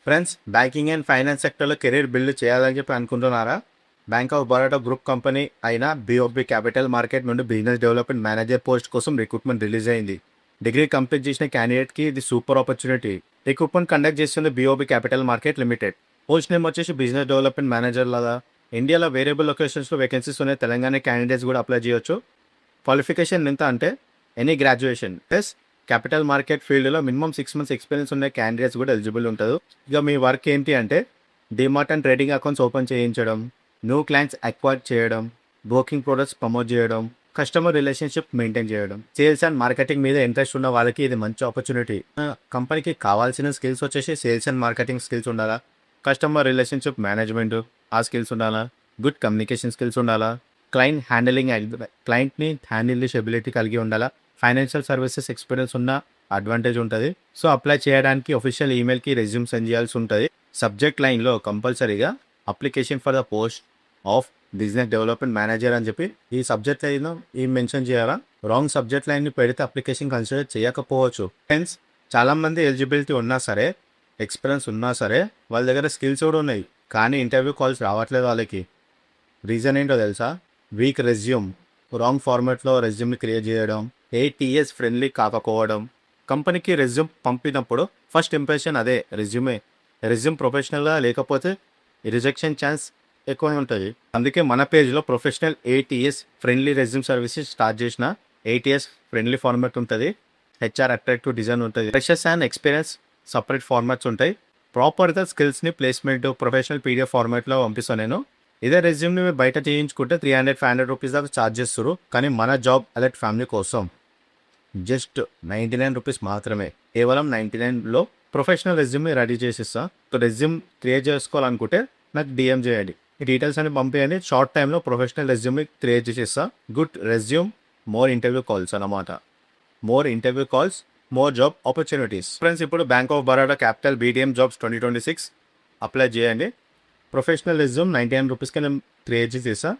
Friends, banking and finance సెక్టర్లో career build చేయాలని చెప్పి అనుకుంటున్నారా? Bank of Baroda group company అయిన బిఓబి క్యాపిటల్ మార్కెట్ నుండి బిజినెస్ డెవలప్మెంట్ మేనేజర్ పోస్ట్ కోసం రిక్రూట్మెంట్ రిలీజ్ అయింది. డిగ్రీ కంప్లీట్ చేసిన క్యాండిడేట్కి ఇది సూపర్ ఆపర్చునిటీ. రిక్రూట్మెంట్ కండక్ట్ చేస్తుంది BOB capital market limited. Post name వచ్చేసి బిజినెస్ డెవలప్మెంట్ మేనేజర్ లాగా. ఇండియాలో వేరియబుల్ లొకేషన్స్లో వేకెన్సీస్ ఉన్నాయి. తెలంగాణ క్యాండిడేట్స్ కూడా అప్లై చేయొచ్చు. క్వాలిఫికేషన్ ఎంత అంటే any graduation plus capital market ఫీల్డ్లో మినిమం 6 months ఎక్స్పీరియన్స్ ఉన్న క్యాండిడేట్స్ కూడా ఎలిజిబుల్ ఉంటుంది. ఇక మీ వర్క్ ఏంటి అంటే DMart and trading accounts open చేయించడం, న్యూ క్లయింట్స్ అక్వైర్ చేయడం, బ్రోకింగ్ ప్రొడక్ట్స్ ప్రమోట్ చేయడం, కస్టమర్ రిలేషన్షిప్ మెయింటైన్ చేయడం. సేల్స్ అండ్ మార్కెటింగ్ మీద ఇంట్రెస్ట్ ఉన్న వాళ్ళకి ఇది మంచి ఆపర్చునిటీ. కంపెనీకి కావాల్సిన స్కిల్స్ వచ్చేసి సేల్స్ అండ్ మార్కెటింగ్ స్కిల్స్ ఉండాలా, కస్టమర్ రిలేషన్షిప్ మేనేజ్మెంట్ ఆ స్కిల్స్ ఉండాలా, గుడ్ కమ్యూనికేషన్ స్కిల్స్ ఉండాలా, క్లయింట్ని హ్యాండిల్ చేసే ఎబిలిటీ కలిగి ఉండాలా, ఫైనాన్షియల్ సర్వీసెస్ ఎక్స్పీరియన్స్ ఉన్న అడ్వాంటేజ్ ఉంటుంది. సో అప్లై చేయడానికి ఒఫిషియల్ ఈమెయిల్కి రెజ్యూమ్ సెండ్ చేయాల్సి ఉంటుంది. సబ్జెక్ట్ లైన్లో కంపల్సరీగా application for the post of business development manager అని చెప్పి ఈ సబ్జెక్ట్ లైన్లో మెన్షన్ చేయాలా. రాంగ్ సబ్జెక్ట్ లైన్ని పెడితే అప్లికేషన్ కన్సిడర్ చేయకపోవచ్చు. ఫ్రెండ్స్, చాలామంది ఎలిజిబిలిటీ ఉన్నా సరే, ఎక్స్పీరియన్స్ ఉన్నా సరే, వాళ్ళ దగ్గర స్కిల్స్ కూడా ఉన్నాయి, కానీ ఇంటర్వ్యూ కాల్స్ రావట్లేదు వాళ్ళకి. రీజన్ ఏంటో తెలుసా? వీక్ రెజ్యూమ్, రాంగ్ ఫార్మాట్లో రెజ్యూమ్ని క్రియేట్ చేయడం, ATS ఫ్రెండ్లీ కాకపోవడం. కంపెనీకి రెజ్యూమ్ పంపినప్పుడు ఫస్ట్ ఇంప్రెషన్ అదే రెజ్యూమ్ ప్రొఫెషనల్గా లేకపోతే రిజెక్షన్ ఛాన్స్ ఎక్కువ ఉంటుంది. అందుకే మన పేజ్లో professional ATS friendly resume services start చేసిన. ATS ఫ్రెండ్లీ ఫార్మాట్ ఉంటుంది, HR అట్రాక్టివ్ డిజైన్ ఉంటుంది, freshers and experience separate formats ఉంటాయి. ప్రాపర్గా స్కిల్స్ని ప్లేస్మెంట్ ప్రొఫెషనల్ PDF ఫార్మాట్లో పంపిస్తాను నేను. ఇదే రెజ్యూమ్ని మీరు బయట చేయించుకుంటే 300-500 రూపీస్ దాకా ఛార్జ్ చేస్తారు. కానీ మన జాబ్ అలర్ట్ ఫ్యామిలీ కోసం జస్ట్ 99 రూపీస్ మాత్రమే. కేవలం 99లో ప్రొఫెషనల్ రెజ్యూమ్ని రెడీ చేసిస్తా. రెజ్యూమ్ క్రియేట్ చేసుకోవాలనుకుంటే నాకు DM చేయండి, ఈ డీటెయిల్స్ అని పంపించండి. షార్ట్ టైంలో ప్రొఫెషనల్ రెజ్యూమ్ని క్రియేట్ చేసిస్తా. Good resume, more interview calls అన్నమాట. More interview calls, more job opportunities. Friends, ఇప్పుడు Bank of Baroda Capital BDM jobs 2026 apply చేయండి. ప్రొఫెషనల్ రెజ్యూమ్ 99 రూపీస్కి నేను క్రియేట్ చేసేసా.